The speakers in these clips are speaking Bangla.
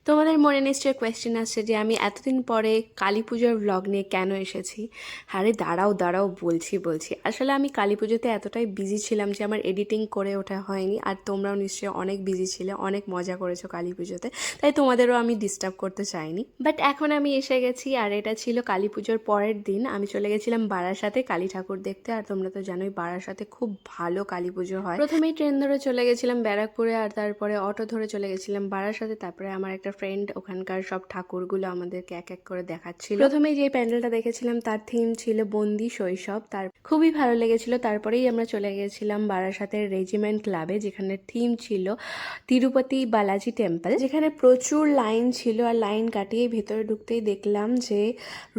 তোমাদের মনে নিশ্চয়ই কোয়েশ্চেন আসছে যে আমি এতদিন পরে কালী পুজোর ভ্লগ নিয়ে কেন এসেছি। আরে দাঁড়াও বলছি আসলে আমি কালী পুজোতে এতটাই বিজি ছিলাম যে আমার এডিটিং করে ওঠা হয়নি। আর তোমরাও নিশ্চয়ই অনেক বিজি ছিলে, অনেক মজা করেছো কালী পুজোতে, তাই তোমাদেরও আমি ডিস্টার্ব করতে চাইনি। বাট এখন আমি এসে গেছি, আর এটা ছিল কালী পুজোর পরের দিন। আমি চলে গেছিলাম বারাসাতে কালী ঠাকুর দেখতে। আর তোমরা তো জানোই বারাসাতে খুব ভালো কালী পুজো হয়। প্রথমেই ট্রেন ধরে চলে গেছিলাম ব্যারাকপুরে, আর তারপরে অটো ধরে চলে গেছিলাম বারাসাতে। তারপরে আমার একটা ফ্রেন্ড ওখানকার সব ঠাকুরগুলো আমাদেরকে এক এক করে দেখাচ্ছিল। প্রথমেই যে প্যান্ডেলটা দেখেছিলাম তার থিম ছিল বন্দি শৈশব, তার খুবই ভালো লেগেছিল। তারপরেই আমরা চলে গেছিলাম বারাসাতের রেজিমেন্ট ক্লাবে, যেখানে থিম ছিল তিরুপতি বালাজি টেম্পল, যেখানে প্রচুর লাইন ছিল। আর লাইন কাটিয়ে ভেতরে ঢুকতেই দেখলাম যে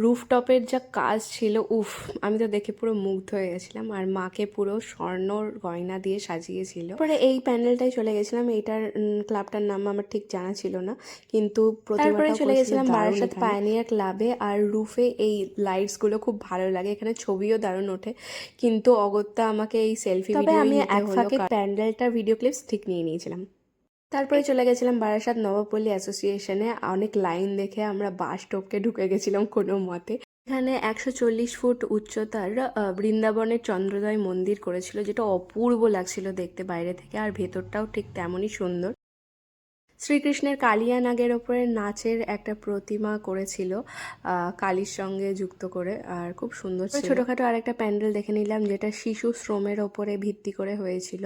রুফটপের যা কাজ ছিল, উফ, আমি তো দেখে পুরো মুগ্ধ হয়ে গেছিলাম। আর মাকে পুরো স্বর্ণর গয়না দিয়ে সাজিয়েছিল। পরে এই প্যান্ডেলটাই চলে গেছিলাম। এইটার ক্লাবটার নাম আমার ঠিক জানা ছিল না, কিন্তু তারপরে চলে গেছিলাম বারাসাত পায়োনিয়ার ক্লাবে। আর রুফে এই লাইটসগুলো খুব ভালো লাগে, এখানে ছবিও দারুণ ওঠে। কিন্তু অগত্যা আমাকে এই সেলফি ভিডিও আমি এক ফাঁকে প্যান্ডেলটার ভিডিও ক্লিপস ঠিক নিয়ে নিয়েছিলাম। তারপরে চলে গেছিলাম বারাসাত নবাবপল্লী অ্যাসোসিয়েশনে। অনেক লাইন দেখে আমরা বাস টপকে ঢুকে গেছিলাম কোনো মতে। এখানে 140 ফুট উচ্চতার বৃন্দাবনের চন্দ্রোদয় মন্দির করেছিল, যেটা অপূর্ব লাগছিল দেখতে বাইরে থেকে। আর ভেতরটাও ঠিক তেমনই সুন্দর। শ্রীকৃষ্ণের কালিয়া নাগের ওপরে নাচের একটা প্রতিমা করেছিল কালীর সঙ্গে যুক্ত করে, আর খুব সুন্দর ছিল। ছোটোখাটো আর একটা প্যান্ডেল দেখে নিলাম, যেটা শিশু শ্রমের ওপরে ভিত্তি করে হয়েছিল।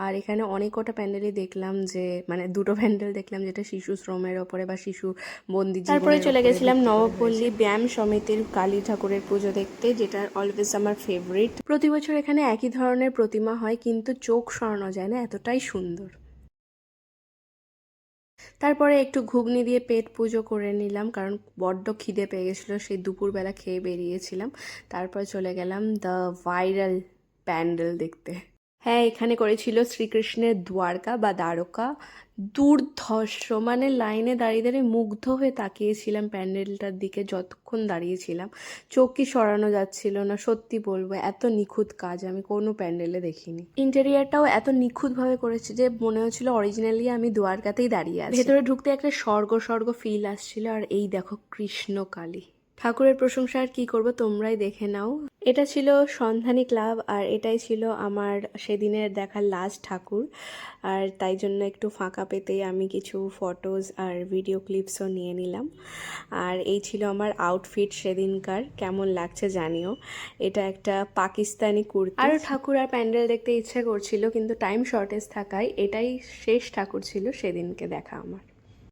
আর এখানে অনেক কটা প্যান্ডেলই দেখলাম, যে মানে দুটো প্যান্ডেল দেখলাম যেটা শিশু শ্রমের ওপরে বা শিশু বন্দি। তারপরে চলে গেছিলাম নবপল্লী ব্যায়াম সমিতির কালী ঠাকুরের পুজো দেখতে, যেটা অলওয়েজ আমার ফেভারিট। প্রতি বছর এখানে একই ধরনের প্রতিমা হয়, কিন্তু চোখ সরানো যায় না, এতটাই সুন্দর। তারপরে একটু ঘুগনি দিয়ে পেট পুজো করে নিলাম, কারণ বড্ড খিদে পেয়ে গেছিলো, সেই দুপুরবেলা খেয়ে বেরিয়েছিলাম। তারপর চলে গেলাম দ্য ভাইরাল প্যান্ডেল দেখতে। হ্যাঁ, এখানে করেছিল শ্রীকৃষ্ণের দ্বারকা বা দ্বারকা। দুর্ধর্ষ, মানে লাইনে দাঁড়িয়ে দাঁড়িয়ে মুগ্ধ হয়ে তাকিয়েছিলাম প্যান্ডেলটার দিকে যতক্ষণ দাঁড়িয়েছিলাম। চোখ কি সরানো যাচ্ছিল না, সত্যি বলবো এত নিখুঁত কাজ আমি কোনো প্যান্ডেলে দেখিনি। ইন্টেরিয়ারটাও এত নিখুঁতভাবে করেছে যে মনে হচ্ছিল অরিজিনালি আমি দ্বারকাতেই দাঁড়িয়ে আছি। ভেতরে ঢুকতে একটা স্বর্গ ফিল আসছিল। আর এই দেখো কৃষ্ণ কালী ঠাকুরের প্রশংসা আর কি করবো, তোমরাই দেখে নাও। এটা ছিল সন্ধানী ক্লাব, আর এটাই ছিল আমার সেদিনের দেখা লাস্ট ঠাকুর। আর তাই জন্য একটু ফাঁকা পেতেই আমি কিছু ফটোজ আর ভিডিও ক্লিপসও নিয়ে নিলাম। আর এই ছিল আমার আউটফিট সেদিনকার, কেমন লাগছে জানিও। এটা একটা পাকিস্তানি কুর্তি। আরও ঠাকুর আর প্যান্ডেল দেখতে ইচ্ছে করছিল, কিন্তু টাইম শর্টেজ থাকায় এটাই শেষ ঠাকুর ছিল সেদিনকে দেখা আমার।